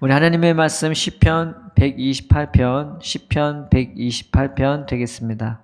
우리 하나님의 말씀 시편 128편 되겠습니다.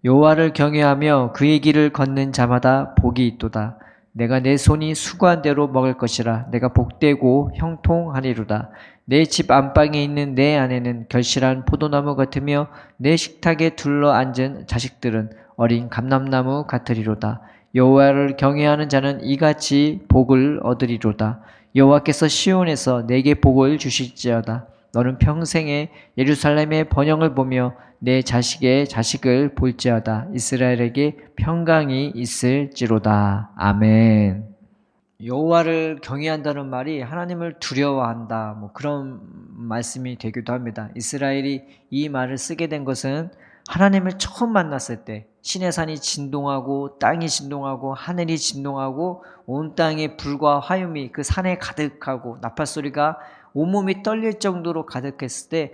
여호와를 경외하며 그의 길을 걷는 자마다 복이 있도다. 내가 내 손이 수고한 대로 먹을 것이라. 내가 복되고 형통하리로다. 내 집 안방에 있는 내 아내는 결실한 포도나무 같으며 내 식탁에 둘러앉은 자식들은 어린 감람나무 같으리로다. 여호와를 경외하는 자는 이같이 복을 얻으리로다. 여호와께서 시온에서 내게 복을 주실지어다. 너는 평생에 예루살렘의 번영을 보며 내 자식의 자식을 볼지어다. 이스라엘에게 평강이 있을지로다. 아멘. 여호와를 경외한다는 말이 하나님을 두려워한다, 그런 말씀이 되기도 합니다. 이스라엘이 이 말을 쓰게 된 것은 하나님을 처음 만났을 때 신의 산이 진동하고 땅이 진동하고 하늘이 진동하고 온 땅에 불과 화염이 그 산에 가득하고 나팔 소리가 온몸이 떨릴 정도로 가득했을 때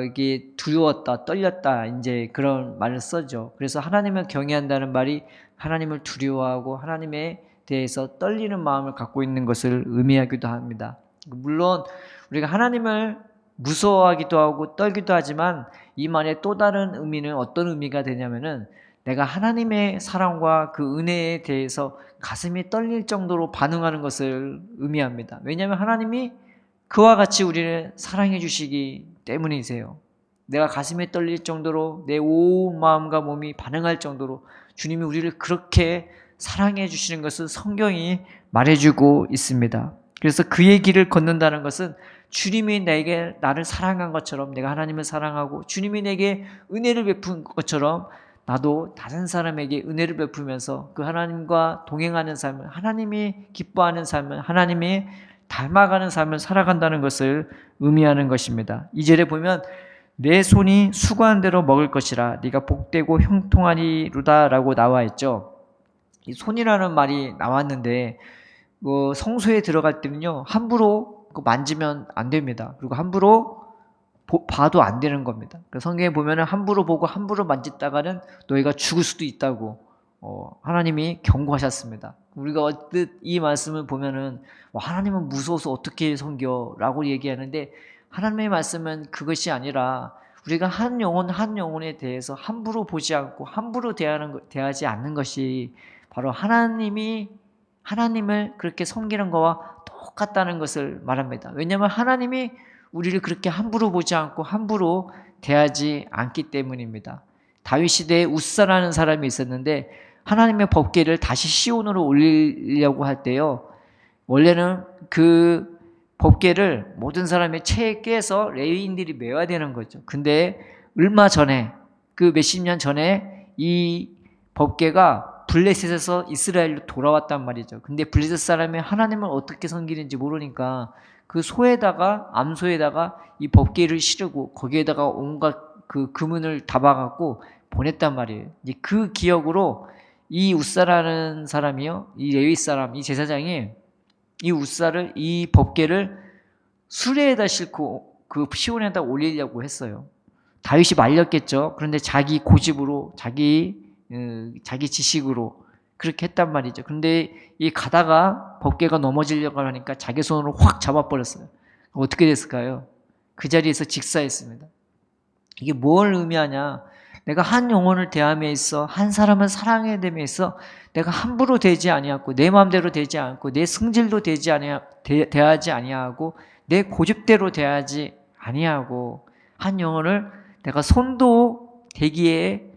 이게 두려웠다, 떨렸다, 이제 그런 말을 써죠. 그래서 하나님을 경외한다는 말이 하나님을 두려워하고 하나님에 대해서 떨리는 마음을 갖고 있는 것을 의미하기도 합니다. 물론 우리가 하나님을 무서워하기도 하고 떨기도 하지만 이 말의 또 다른 의미는 어떤 의미가 되냐면은 내가 하나님의 사랑과 그 은혜에 대해서 가슴이 떨릴 정도로 반응하는 것을 의미합니다. 왜냐하면 하나님이 그와 같이 우리를 사랑해 주시기 때문이세요. 내가 가슴이 떨릴 정도로 내 온 마음과 몸이 반응할 정도로 주님이 우리를 그렇게 사랑해 주시는 것을 성경이 말해주고 있습니다. 그래서 그의 길을 걷는다는 것은 주님이 나를 사랑한 것처럼 내가 하나님을 사랑하고 주님이 내게 은혜를 베푼 것처럼 나도 다른 사람에게 은혜를 베푸면서 그 하나님과 동행하는 삶을, 하나님이 기뻐하는 삶을, 하나님이 닮아가는 삶을 살아간다는 것을 의미하는 것입니다. 2절에 보면 내 손이 수고한 대로 먹을 것이라. 네가 복되고 형통하리로다 라고 나와 있죠. 이 손이라는 말이 나왔는데 성소에 들어갈 때는요 함부로 만지면 안 됩니다. 그리고 함부로 봐도 안 되는 겁니다. 성경에 보면 함부로 보고 함부로 만졌다가는 너희가 죽을 수도 있다고 하나님이 경고하셨습니다. 우리가 어뜻 이 말씀을 보면은 하나님은 무서워서 어떻게 섬겨? 라고 얘기하는데 하나님의 말씀은 그것이 아니라 우리가 한 영혼 한 영혼에 대해서 함부로 보지 않고 함부로 대하지 않는 것이 바로 하나님을 그렇게 섬기는 것과 똑같다는 것을 말합니다. 왜냐하면 하나님이 우리를 그렇게 함부로 보지 않고 함부로 대하지 않기 때문입니다. 다윗 시대에 웃사라는 사람이 있었는데 하나님의 법궤를 다시 시온으로 올리려고 할 때요, 원래는 그 법궤를 모든 사람의 체에 꿰서 레위인들이 메워야 되는 거죠. 근데 얼마 전에, 그 몇십 년 전에 이 법궤가 블레셋에서 이스라엘로 돌아왔단 말이죠. 근데 블레셋 사람이 하나님을 어떻게 섬기는지 모르니까 그 소에다가, 암소에다가 이 법궤를 실으고 거기에다가 온갖 그 금은을 담아갖고 보냈단 말이에요. 이제 그 기억으로 이 웃사라는 사람이요, 이 레위 사람, 이 제사장이 이 웃사를, 이 법궤를 수레에다 싣고 그 시온에다 올리려고 했어요. 다윗이 말렸겠죠. 그런데 자기 고집으로, 자기 지식으로 그렇게 했단 말이죠. 그런데 이 가다가 법궤가 넘어지려고 하니까 자기 손으로 확 잡아버렸어요. 어떻게 됐을까요? 그 자리에서 직사했습니다. 이게 뭘 의미하냐? 내가 한 영혼을 대함에 있어, 한 사람을 사랑해야 됨에 있어 내가 함부로 대지 아니하고 내 마음대로 대지 않고 내 성질로 대하지 아니하고 내 고집대로 대하지 아니하고 한 영혼을 내가 손도 대기에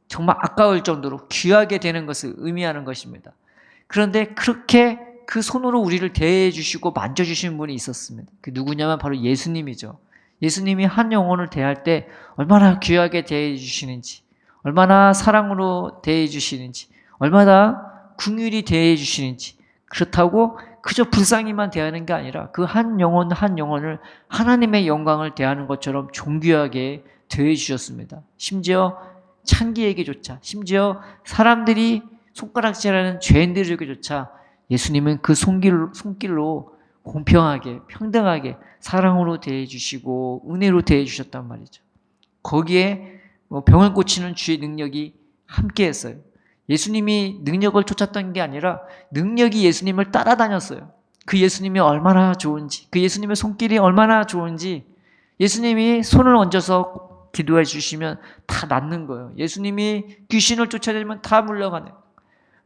정말 아까울 정도로 귀하게 되는 것을 의미하는 것입니다. 그런데 그렇게 그 손으로 우리를 대해주시고 만져주시는 분이 있었습니다. 그 누구냐면 바로 예수님이죠. 예수님이 한 영혼을 대할 때 얼마나 귀하게 대해주시는지, 얼마나 사랑으로 대해주시는지, 얼마나 긍휼히 대해주시는지, 그렇다고 그저 불쌍히만 대하는 게 아니라 그 한 영혼 한 영혼을 하나님의 영광을 대하는 것처럼 존귀하게 대해주셨습니다. 심지어 창기에게조차, 심지어 사람들이 손가락질하는 죄인들에게조차 예수님은 그 손길로 공평하게, 평등하게, 사랑으로 대해주시고 은혜로 대해주셨단 말이죠. 거기에 병을 고치는 주의 능력이 함께했어요. 예수님이 능력을 쫓았던 게 아니라 능력이 예수님을 따라다녔어요. 그 예수님이 얼마나 좋은지, 그 예수님의 손길이 얼마나 좋은지, 예수님이 손을 얹어서 기도해 주시면 다 낫는 거예요. 예수님이 귀신을 쫓아내면 다 물러가네요.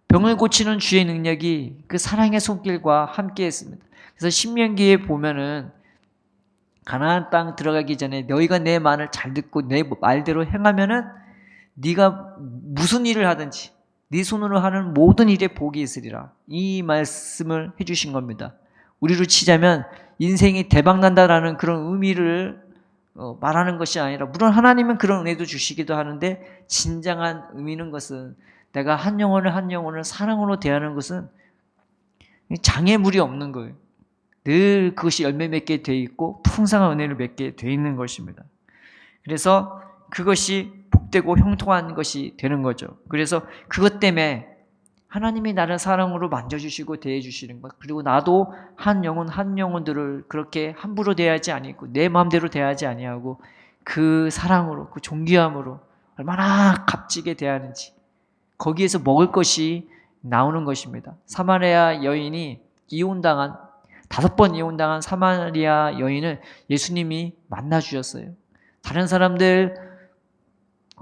병을 고치는 주의 능력이 그 사랑의 손길과 함께 했습니다. 그래서 신명기에 보면은 가나안 땅 들어가기 전에 너희가 내 말을 잘 듣고 내 말대로 행하면은 네가 무슨 일을 하든지 네 손으로 하는 모든 일에 복이 있으리라. 이 말씀을 해주신 겁니다. 우리로 치자면 인생이 대박난다라는 그런 의미를 말하는 것이 아니라, 물론 하나님은 그런 은혜도 주시기도 하는데, 진정한 의미는 것은 내가 한 영혼을 사랑으로 대하는 것은 장애물이 없는 거예요. 늘 그것이 열매 맺게 돼 있고 풍성한 은혜를 맺게 돼 있는 것입니다. 그래서 그것이 복되고 형통한 것이 되는 거죠. 그래서 그것 때문에 하나님이 나를 사랑으로 만져주시고 대해주시는 것, 그리고 나도 한 영혼들을 그렇게 함부로 대하지 아니고 내 마음대로 대하지 아니하고 그 사랑으로, 그 존귀함으로 얼마나 값지게 대하는지, 거기에서 먹을 것이 나오는 것입니다. 사마리아 여인이 5번 이혼당한 사마리아 여인을 예수님이 만나주셨어요. 다른 사람들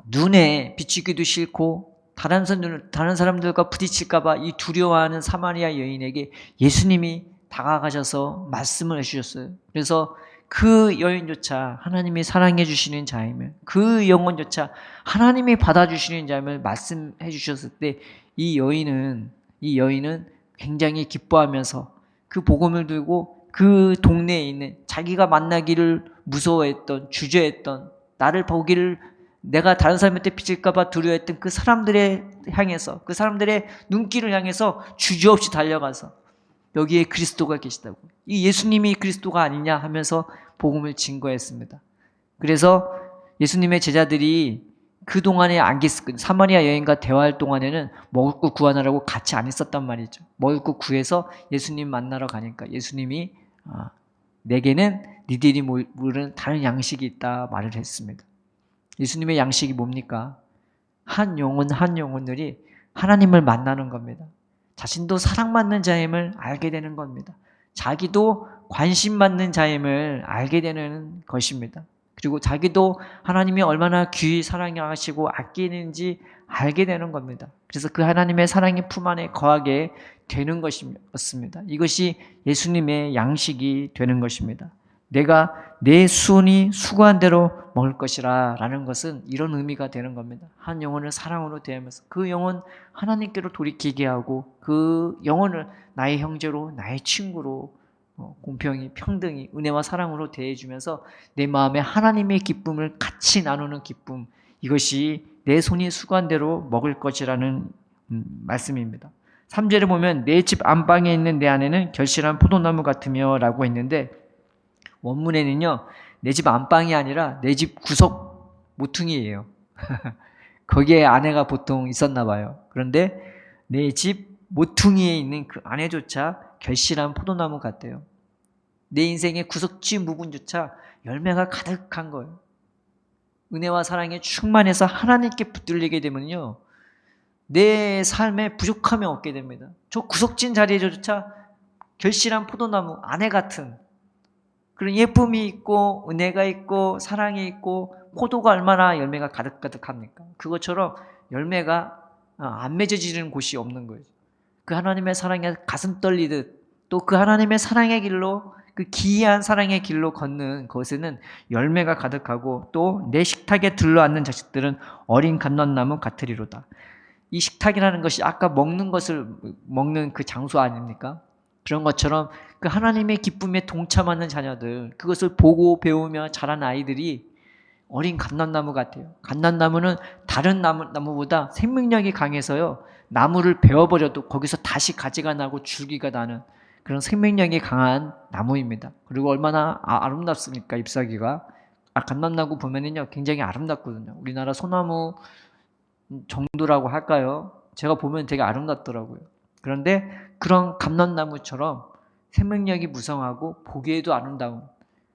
눈에 비추기도 싫고 다른 사람들과 부딪힐까봐 이 두려워하는 사마리아 여인에게 예수님이 다가가셔서 말씀을 해주셨어요. 그래서 그 여인조차 하나님이 사랑해 주시는 자임을, 그 영혼조차 하나님이 받아주시는 자임을 말씀해 주셨을 때 이 여인은 굉장히 기뻐하면서 그 복음을 들고 그 동네에 있는 자기가 만나기를 무서워했던, 주저했던, 나를 보기를 내가 다른 사람한테 비칠까봐 두려워했던 그 사람들에 향해서, 그 사람들의 눈길을 향해서 주저없이 달려가서 여기에 그리스도가 계시다고, 이 예수님이 그리스도가 아니냐 하면서 복음을 증거했습니다. 그래서 예수님의 제자들이 그동안에 사마리아 여인과 대화할 동안에는 먹을 거 구하느라고 같이 안 있었단 말이죠. 먹을 거 구해서 예수님 만나러 가니까 예수님이 내게는 니들이 모르는 다른 양식이 있다 말을 했습니다. 예수님의 양식이 뭡니까? 한 영혼들이 하나님을 만나는 겁니다. 자신도 사랑받는 자임을 알게 되는 겁니다. 자기도 관심받는 자임을 알게 되는 것입니다. 그리고 자기도 하나님이 얼마나 귀히 사랑하시고 아끼는지 알게 되는 겁니다. 그래서 그 하나님의 사랑의 품 안에 거하게 되는 것이었습니다. 이것이 예수님의 양식이 되는 것입니다. 내가 내 손이 수고한 대로 먹을 것이라 라는 것은 이런 의미가 되는 겁니다. 한 영혼을 사랑으로 대하면서 그 영혼 하나님께로 돌이키게 하고 그 영혼을 나의 형제로, 나의 친구로 공평히, 평등히, 은혜와 사랑으로 대해주면서 내 마음에 하나님의 기쁨을 같이 나누는 기쁨, 이것이 내 손이 수고한 대로 먹을 것이라는 말씀입니다. 3절에 보면 내 집 안방에 있는 내 아내는 결실한 포도나무 같으며 라고 했는데, 원문에는요, 내 집 안방이 아니라 내 집 구석 모퉁이예요. 거기에 아내가 보통 있었나 봐요. 그런데 내 집 모퉁이에 있는 그 아내조차 결실한 포도나무 같대요. 내 인생의 구석진 부분조차 열매가 가득한 거예요. 은혜와 사랑에 충만해서 하나님께 붙들리게 되면요, 내 삶에 부족함이 없게 됩니다. 저 구석진 자리에조차 결실한 포도나무, 아내 같은 그런 예쁨이 있고 은혜가 있고 사랑이 있고, 포도가 얼마나 열매가 가득가득합니까? 그것처럼 열매가 안 맺어지는 곳이 없는 거예요. 그 하나님의 사랑에 가슴 떨리듯, 또 그 하나님의 사랑의 길로, 그 기이한 사랑의 길로 걷는 것에는 열매가 가득하고, 또 내 식탁에 들러앉는 자식들은 어린 감람나무 같으리로다. 이 식탁이라는 것이 아까 먹는 그 장소 아닙니까? 그런 것처럼 그 하나님의 기쁨에 동참하는 자녀들, 그것을 보고 배우며 자란 아이들이 어린 감람나무 같아요. 감람나무는 다른 나무보다 생명력이 강해서요, 나무를 베어버려도 거기서 다시 가지가 나고 줄기가 나는 그런 생명력이 강한 나무입니다. 그리고 얼마나 아름답습니까, 잎사귀가. 감람나무 보면은요, 굉장히 아름답거든요. 우리나라 소나무 정도라고 할까요? 제가 보면 되게 아름답더라고요. 그런데 그런 감람나무처럼 생명력이 무성하고 보기에도 아름다운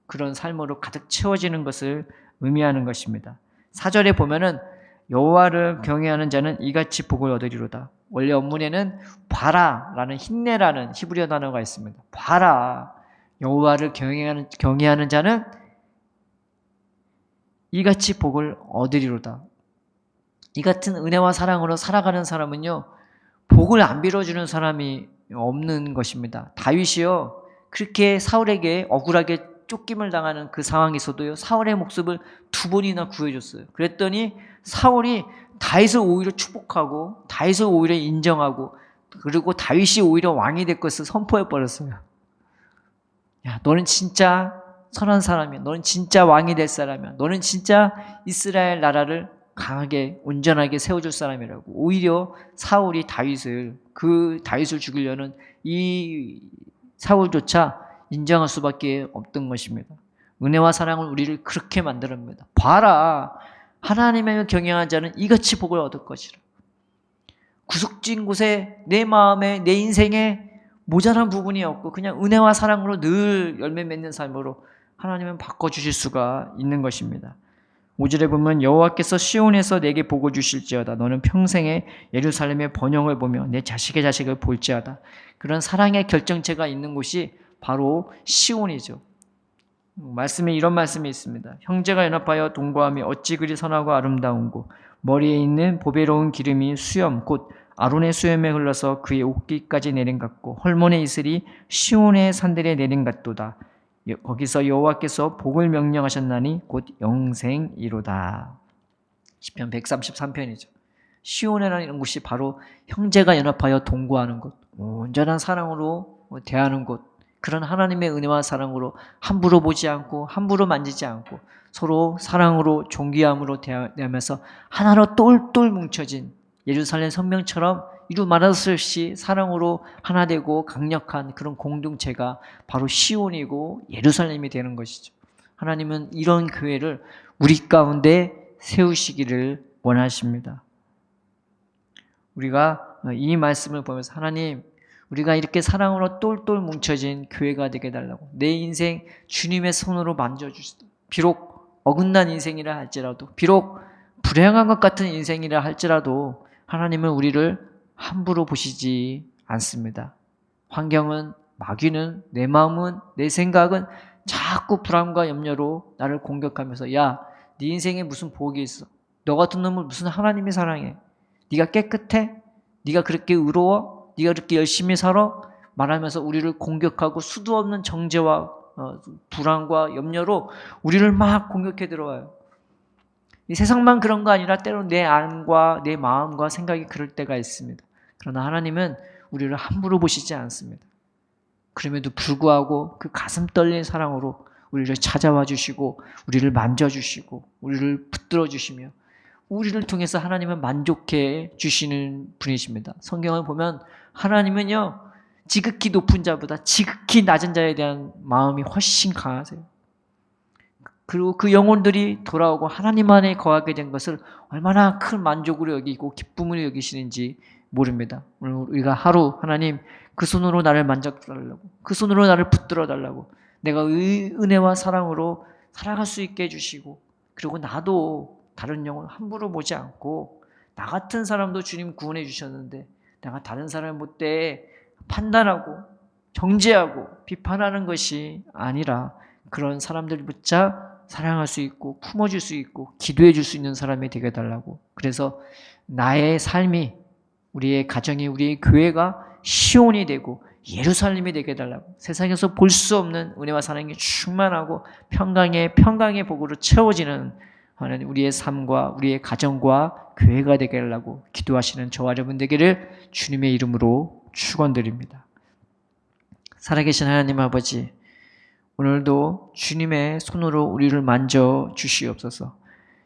그런 삶으로 가득 채워지는 것을 의미하는 것입니다. 4절에 보면은 여호와를 경외하는 자는 이같이 복을 얻으리로다. 원래 원문에는 봐라라는 힘내라는 히브리어 단어가 있습니다. 봐라. 여호와를 경외하는 자는 이같이 복을 얻으리로다. 이 같은 은혜와 사랑으로 살아가는 사람은요, 복을 안 빌어주는 사람이 없는 것입니다. 다윗이요, 그렇게 사울에게 억울하게 쫓김을 당하는 그 상황에서도요, 사울의 목숨을 2번이나 구해줬어요. 그랬더니 사울이 다윗을 오히려 축복하고 다윗을 오히려 인정하고, 그리고 다윗이 오히려 왕이 될 것을 선포해버렸어요. 야, 너는 진짜 선한 사람이야. 너는 진짜 왕이 될 사람이야. 너는 진짜 이스라엘 나라를 강하게 온전하게 세워줄 사람이라고. 오히려 사울이 다윗을 죽이려는 이 사울조차 인정할 수밖에 없던 것입니다. 은혜와 사랑은 우리를 그렇게 만들어냅니다. 봐라, 하나님의 경외하는 자는 이같이 복을 얻을 것이라. 구속진 곳에 내 마음에 내 인생에 모자란 부분이 없고 그냥 은혜와 사랑으로 늘 열매 맺는 삶으로 하나님은 바꿔주실 수가 있는 것입니다. 5절에 보면 여호와께서 시온에서 내게 복을 주실지어다. 너는 평생에 예루살렘의 번영을 보며 내 자식의 자식을 볼지어다. 그런 사랑의 결정체가 있는 곳이 바로 시온이죠. 말씀에 이런 말씀이 있습니다. 형제가 연합하여 동거함이 어찌 그리 선하고 아름다운고 머리에 있는 보배로운 기름이 수염 곧 아론의 수염에 흘러서 그의 옷깃까지 내린 같고 헐몬의 이슬이 시온의 산들에 내린 같도다. 거기서 여호와께서 복을 명령하셨나니 곧 영생이로다. 시편 133편이죠. 시온이라는 곳이 바로 형제가 연합하여 동거하는 곳, 온전한 사랑으로 대하는 곳, 그런 하나님의 은혜와 사랑으로 함부로 보지 않고 함부로 만지지 않고 서로 사랑으로 존귀함으로 대하면서 하나로 똘똘 뭉쳐진 예루살렘 성명처럼 이루 말할 수 없이 사랑으로 하나 되고 강력한 그런 공동체가 바로 시온이고 예루살렘이 되는 것이죠. 하나님은 이런 교회를 우리 가운데 세우시기를 원하십니다. 우리가 이 말씀을 보면서 하나님, 우리가 이렇게 사랑으로 똘똘 뭉쳐진 교회가 되게 해달라고. 내 인생 주님의 손으로 만져주시다. 비록 어긋난 인생이라 할지라도, 비록 불행한 것 같은 인생이라 할지라도 하나님은 우리를 함부로 보시지 않습니다. 환경은, 마귀는, 내 마음은, 내 생각은 자꾸 불안과 염려로 나를 공격하면서 야, 네 인생에 무슨 복이 있어? 너 같은 놈을 무슨 하나님이 사랑해? 네가 깨끗해? 네가 그렇게 의로워? 네가 그렇게 열심히 살아? 말하면서 우리를 공격하고 수도 없는 정죄와 불안과 염려로 우리를 막 공격해 들어와요. 이 세상만 그런 거 아니라 때로 내 안과 내 마음과 생각이 그럴 때가 있습니다. 그러나 하나님은 우리를 함부로 보시지 않습니다. 그럼에도 불구하고 그 가슴 떨린 사랑으로 우리를 찾아와 주시고 우리를 만져주시고 우리를 붙들어 주시며 우리를 통해서 하나님은 만족해 주시는 분이십니다. 성경을 보면 하나님은요, 지극히 높은 자보다 지극히 낮은 자에 대한 마음이 훨씬 강하세요. 그리고 그 영혼들이 돌아오고 하나님 안에 거하게 된 것을 얼마나 큰 만족으로 여기고 기쁨으로 여기시는지 모릅니다. 오늘 우리가 하루 하나님 그 손으로 나를 만져달라고, 그 손으로 나를 붙들어 달라고, 내가 은혜와 사랑으로 살아갈 수 있게 해주시고, 그리고 나도 다른 영혼 함부로 보지 않고 나 같은 사람도 주님 구원해 주셨는데 내가 다른 사람을 못돼 판단하고 정죄하고 비판하는 것이 아니라 그런 사람들을 붙잡아 사랑할 수 있고 품어줄 수 있고 기도해 줄 수 있는 사람이 되게 해달라고. 그래서 나의 삶이, 우리의 가정이, 우리의 교회가 시온이 되고 예루살렘이 되게 해달라고. 세상에서 볼 수 없는 은혜와 사랑이 충만하고 평강의 복으로 채워지는 우리의 삶과 우리의 가정과 교회가 되게 하려고 기도하시는 저와 여러분 되기를 주님의 이름으로 축원드립니다. 살아계신 하나님 아버지, 오늘도 주님의 손으로 우리를 만져 주시옵소서.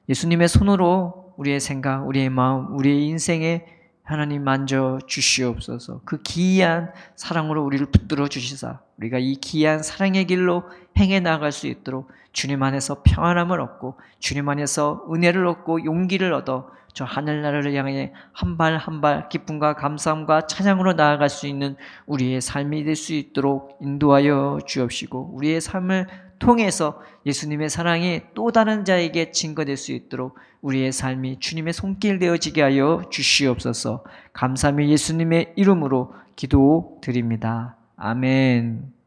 예수님의 손으로 우리의 생각, 우리의 마음, 우리의 인생에 하나님 만져 주시옵소서. 그 기이한 사랑으로 우리를 붙들어 주시사 우리가 이 귀한 사랑의 길로 행해 나갈 수 있도록 주님 안에서 평안함을 얻고 주님 안에서 은혜를 얻고 용기를 얻어 저 하늘나라를 향해 한 발 한 발 기쁨과 감사함과 찬양으로 나아갈 수 있는 우리의 삶이 될 수 있도록 인도하여 주옵시고 우리의 삶을 통해서 예수님의 사랑이 또 다른 자에게 증거될 수 있도록 우리의 삶이 주님의 손길 되어지게 하여 주시옵소서. 감사함이 예수님의 이름으로 기도드립니다. 아멘.